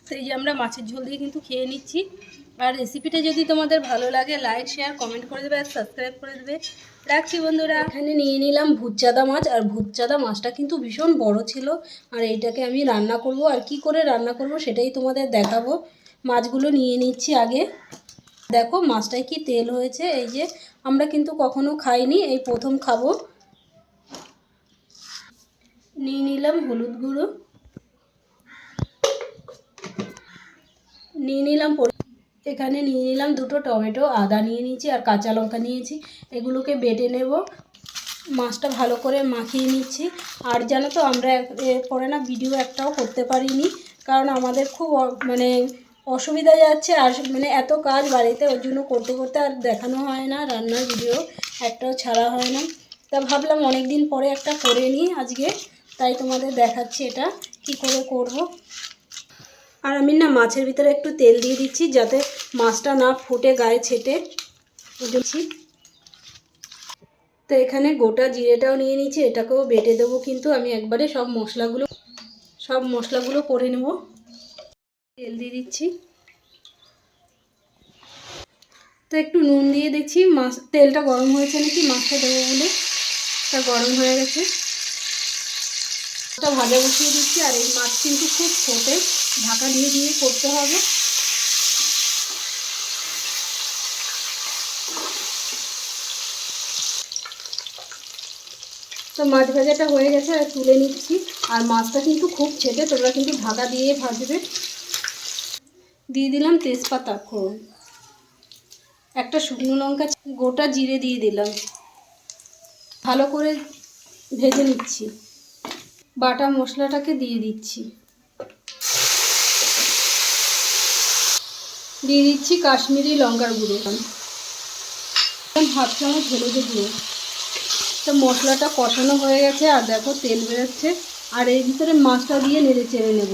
তো এই যে আমরা মাছের ঝোল দিয়ে কিন্তু খেয়ে নিচ্ছি। আর রেসিপিটা যদি তোমাদের ভালো লাগে লাইক শেয়ার কমেন্ট করে দেবে আর সাবস্ক্রাইব করে দেবে। রাখছি বন্ধুরা। এখানে নিয়ে নিলাম ভুতচাঁদা মাছ, আর ভুতচাঁদা মাছটা কিন্তু ভীষণ বড় ছিল। আর এইটাকে আমি রান্না করব, আর কি করে রান্না করব সেটাই তোমাদের দেখাবো। মাছগুলো নিয়ে নিচ্ছি আগে। দেখো মাছটায় কি তেল হয়েছে। এই যে আমরা কিন্তু কখনো খাইনি, এই প্রথম খাবো। নিয়ে নিলাম হলুদ গুঁড়ো, নিয়ে নিলাম এখানে নিয়ে নিলাম দুটো টমেটো, আদা নিয়ে নিয়েছি আর কাঁচা লঙ্কা নিয়েছি। এগুলোকে বেটে নেব। মাছটা ভালো করে মাখিয়ে নিচ্ছি। আর জানো তো আমরা এরপরে না ভিডিও একটাও করতে পারিনি, কারণ আমাদের খুব মানে অসুবিধা যাচ্ছে। আর মানে এত কাজ বাড়িতে, ওর জন্য করতে করতে আর দেখানো হয় না, রান্নার ভিডিও একটাও ছাড়া হয় না। তা ভাবলাম অনেক দিন পরে একটা করে নিই আজকে, তাই তোমাদের দেখাচ্ছি এটা কি করে করব। আর আমি না মাছের ভিতরে একটু তেল দিয়ে দিচ্ছি, যাতে মাছটা না ফুটে গায়ে ছেটে দিচ্ছি। তো এখানে গোটা জিরেটাও নিয়ে নিচ্ছি, এটাকেও বেটে দেবো। কিন্তু আমি একবারে সব মশলাগুলো করে নেব। তেল দিয়ে দিচ্ছি। তো একটু নুন দিয়ে দেখছি তেলটা গরম হয়েছে নাকি, মাছটা দেবো বলে। তা গরম হয়ে গেছে, মাছটা ভাজা বসিয়ে দিচ্ছি। আর এই মাছ কিন্তু খুব ছোটে, ঢাকা দিয়ে দিয়ে করতে হবে। তো মাছ ভাজাটা হয়ে গেছে, আর তুলে নিচ্ছি। আর মাছটা কিন্তু খুব ছেটে, তোমরা কিন্তু ঢাকা দিয়ে ভাজবে। দিয়ে দিলাম তেজপাতা ফোড়ন, একটা শুকনো লঙ্কা, গোটা জিরে দিয়ে দিলাম। ভালো করে ভেজে নিচ্ছি। বাটা মশলাটাকে দিয়ে দিচ্ছি। দিয়ে দিচ্ছি কাশ্মীরি লঙ্কার গুঁড়ো, হাফ চামচ হলুদের গুঁড়ো। তো মশলাটা কষানো হয়ে গেছে, আর দেখো তেল বেরোচ্ছে। আর এর ভিতরে মাছটা দিয়ে নেড়ে চেড়ে নেব।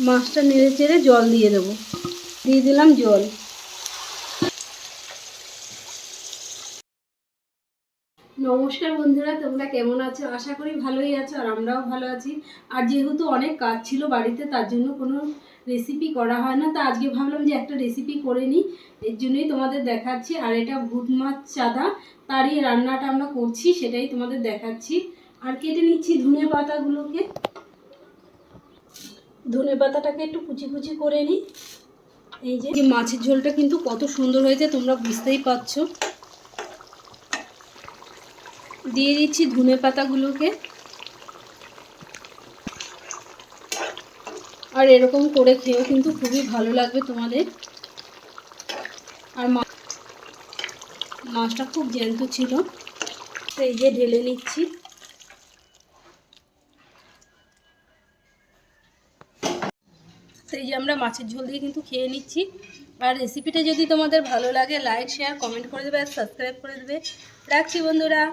মাছটা নেড়ে চেড়ে জল দিয়ে দেবো। দিয়ে দিলাম জল। নমস্কার বন্ধুরা, তোমরা কেমন আছো? আশা করি ভালোই আছো, আর আমরাও ভালো আছি। আর যেহেতু অনেক কাজ ছিল বাড়িতে, তার জন্য কোনো রেসিপি করা হয় না। তা আজকে ভাবলাম যে একটা রেসিপি করে নিই, এর জন্যই তোমাদের দেখাচ্ছি। আর এটা ভুত মাছ চাঁদা, তারই রান্নাটা আমরা করছি, সেটাই তোমাদের দেখাচ্ছি। আর কেটে নিচ্ছি ধনে পাতাগুলোকে। ধনে পাতাটাকে একটু কুচি কুচি করে নিই। এই যে মাছের ঝোলটা কিন্তু কত সুন্দর হয়েছে, তোমরা বুঝতেই পারছো। দিয়ে দিচ্ছি ধনে পাতাগুলোকে। আর এরকম করে খেয়েও কিন্তু খুবই ভালো লাগবে তোমাদের। আর মাছটা খুব জ্যান্ত ছিল। তো এই যে ঢেলে নিচ্ছি। তো এই যে আমরা মাছের ঝোল দিয়ে কিন্তু খেয়ে নিচ্ছি। আর রেসিপিটা যদি তোমাদের ভালো লাগে লাইক শেয়ার কমেন্ট করে দেবে আর সাবস্ক্রাইব করে দেবে। রাখছি বন্ধুরা।